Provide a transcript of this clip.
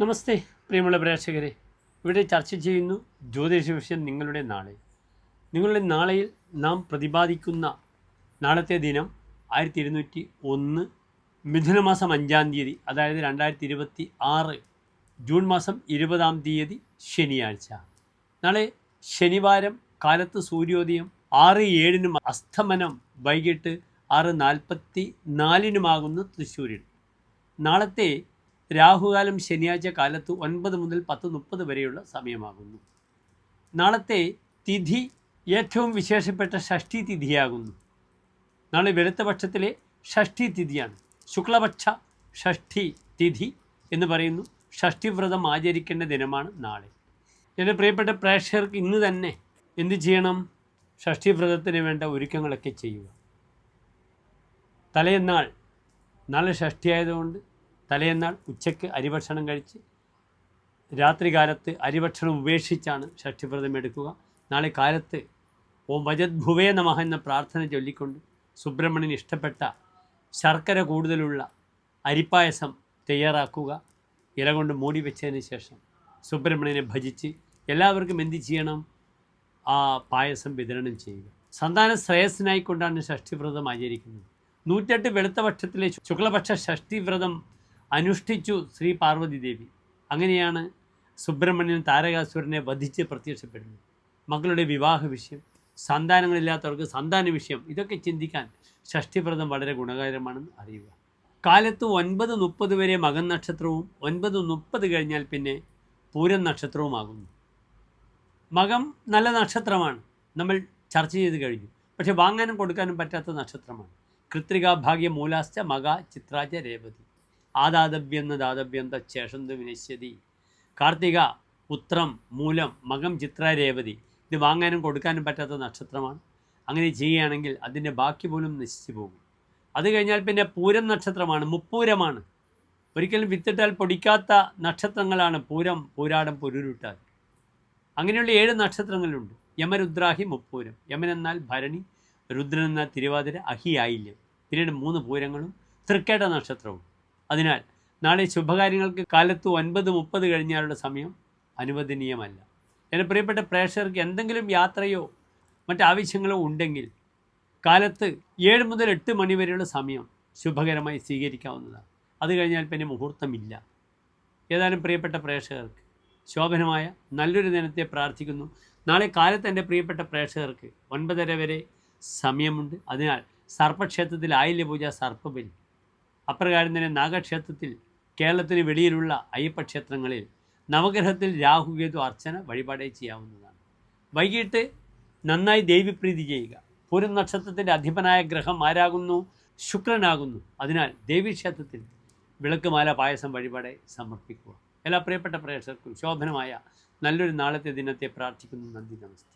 നമസ്തേ പ്രിയമുള്ള പ്രേക്ഷകരെ, ഇവിടെ ചർച്ച ചെയ്യുന്നു ജ്യോതിഷ വിഷയം നിങ്ങളുടെ നാളെയിൽ നാം പ്രതിപാദിക്കുന്ന നാളത്തെ ദിനം 1201 മിഥുനമാസം 5-ാം തീയതി, അതായത് 2026 ജൂൺ മാസം 20-ാം തീയതി ശനിയാഴ്ച. നാളെ ശനിവാരം കാലത്ത് സൂര്യോദയം 6:07 അസ്തമനം വൈകിട്ട് 6:44 തൃശ്ശൂരിൽ. നാളത്തെ രാഹുകാലം ശനിയാഴ്ച കാലത്ത് 9 മുതൽ 10:30 വരെയുള്ള സമയമാകുന്നു. നാളത്തെ തിഥി ഏറ്റവും വിശേഷപ്പെട്ട ഷഷ്ഠി തിഥിയാകുന്നു. നാളെ വെളുത്തപക്ഷത്തിലെ ഷഷ്ഠി തിഥിയാണ്. ശുക്ലപക്ഷ ഷഷ്ഠി തിഥി എന്ന് പറയുന്നു. ഷഷ്ഠിവ്രതം ആചരിക്കേണ്ട ദിനമാണ് നാളെ. എൻ്റെ പ്രിയപ്പെട്ട പ്രേക്ഷകർക്ക് ഇന്ന് തന്നെ എന്ത് ചെയ്യണം? ഷഷ്ഠിവ്രതത്തിന് വേണ്ട ഒരുക്കങ്ങളൊക്കെ ചെയ്യുക. തലേന്നാൾ, നാളെ ഷഷ്ഠി ആയതുകൊണ്ട് തലേന്നാൾ ഉച്ചയ്ക്ക് അരിഭക്ഷണം കഴിച്ച് രാത്രികാലത്ത് അരിഭക്ഷണം ഉപേക്ഷിച്ചാണ് ഷഷ്ഠിവ്രതം എടുക്കുക. നാളെ കാലത്ത് ഓം വജദ്ഭുവേ നമഃ എന്ന പ്രാർത്ഥന ചൊല്ലിക്കൊണ്ട് സുബ്രഹ്മണ്യന് ഇഷ്ടപ്പെട്ട ശർക്കര കൂടുതലുള്ള അരിപ്പായസം തയ്യാറാക്കുക. ഇല കൊണ്ട് മൂടി വെച്ചതിന് ശേഷം സുബ്രഹ്മണ്യനെ ഭജിച്ച് എല്ലാവർക്കും എന്ത് ചെയ്യണം? ആ പായസം വിതരണം ചെയ്യുക. സന്താന ശ്രേയസ്സിനായിക്കൊണ്ടാണ് ഷഷ്ഠിവ്രതം ആചരിക്കുന്നത്. 108 വെളുത്തപക്ഷത്തിലെ ശുക്ലപക്ഷ ഷഷ്ഠിവ്രതം അനുഷ്ഠിച്ചു ശ്രീ പാർവതി ദേവി. അങ്ങനെയാണ് സുബ്രഹ്മണ്യൻ താരകാസുരനെ വധിച്ച് പ്രത്യക്ഷപ്പെടുന്നത്. മക്കളുടെ വിവാഹ വിഷയം, സന്താനങ്ങളില്ലാത്തവർക്ക് സന്താന വിഷയം, ഇതൊക്കെ ചിന്തിക്കാൻ ഷഷ്ഠിവ്രതം വളരെ ഗുണകരമാണെന്ന് അറിയുക. കാലത്ത് 9:30 വരെ മകൻ നക്ഷത്രവും 9:30 കഴിഞ്ഞാൽ പിന്നെ പൂരം നക്ഷത്രവുമാകുന്നു. മകം നല്ല നക്ഷത്രമാണ്, നമ്മൾ ചർച്ച ചെയ്ത് കഴിഞ്ഞു. പക്ഷെ വാങ്ങാനും കൊടുക്കാനും പറ്റാത്ത നക്ഷത്രമാണ്. കൃത്രിക ഭാഗ്യ മൂലാശ്ച മക ചിത്രാച രേവതി ആദാതവ്യെന്ന ദാതവ്യം തേഷന്തു വിനശ്യതി. കാർത്തിക, ഉത്രം, മൂലം, മകം, ചിത്ര, രേവതി ഇത് വാങ്ങാനും കൊടുക്കാനും പറ്റാത്ത നക്ഷത്രമാണ്. അങ്ങനെ ചെയ്യുകയാണെങ്കിൽ അതിൻ്റെ ബാക്കി പോലും നശിച്ചു പോകും. അത് കഴിഞ്ഞാൽ പിന്നെ പൂരം നക്ഷത്രമാണ്, മുപ്പൂരമാണ്. ഒരിക്കലും വിത്തിട്ടാൽ പൊടിക്കാത്ത നക്ഷത്രങ്ങളാണ് പൂരം, പൂരാടം, പുരുരുട്ടാൽ. അങ്ങനെയുള്ള 7 നക്ഷത്രങ്ങളുണ്ട്. യമരുദ്രാഹി മുപ്പൂരം. യമൻ എന്നാൽ ഭരണി, രുദ്രൻ എന്നാൽ തിരുവാതിര, അഹി ആയില്യം. പിന്നീട് 3 പൂരങ്ങളും തൃക്കേട്ട നക്ഷത്രവും. അതിനാൽ നാളെ ശുഭകാര്യങ്ങൾക്ക് കാലത്ത് 9:30 കഴിഞ്ഞാലുള്ള സമയം അനുവദനീയമല്ല. എൻ്റെ പ്രിയപ്പെട്ട പ്രേക്ഷകർക്ക് എന്തെങ്കിലും യാത്രയോ മറ്റാവശ്യങ്ങളോ ഉണ്ടെങ്കിൽ കാലത്ത് 7 മുതൽ 8 മണി വരെയുള്ള സമയം ശുഭകരമായി സ്വീകരിക്കാവുന്നതാണ്. അത് കഴിഞ്ഞാൽ പിന്നെ മുഹൂർത്തമില്ല. ഏതായാലും പ്രിയപ്പെട്ട പ്രേക്ഷകർക്ക് ശോഭനമായ നല്ലൊരു ദിനത്തെ പ്രാർത്ഥിക്കുന്നു. നാളെ കാലത്ത് എൻ്റെ പ്രിയപ്പെട്ട പ്രേക്ഷകർക്ക് 9:30 വരെ സമയമുണ്ട്. അതിനാൽ സർപ്പക്ഷേത്രത്തിൽ ആയില്യപൂജ, സർപ്പബലി. അപ്രകാരം തന്നെ നാഗക്ഷേത്രത്തിൽ, കേരളത്തിന് വെളിയിലുള്ള അയ്യപ്പക്ഷേത്രങ്ങളിൽ നവഗ്രഹത്തിൽ രാഹുകേതു അർച്ചന വഴിപാടായി ചെയ്യാവുന്നതാണ്. വൈകിട്ട് നന്നായി ദേവീപ്രീതി ചെയ്യുക. പൂരം നക്ഷത്രത്തിൻ്റെ അധിപനായ ഗ്രഹം ആരാകുന്നു? ശുക്രനാകുന്നു. അതിനാൽ ദേവീക്ഷേത്രത്തിൽ വിളക്കുമാല, പായസം വഴിപാടായി സമർപ്പിക്കുക. എല്ലാ പ്രിയപ്പെട്ട പ്രേക്ഷകർക്കും ശോഭനമായ നല്ലൊരു നാളത്തെ ദിനത്തെ പ്രാർത്ഥിക്കുന്നു. നന്ദി, നമസ്തേ.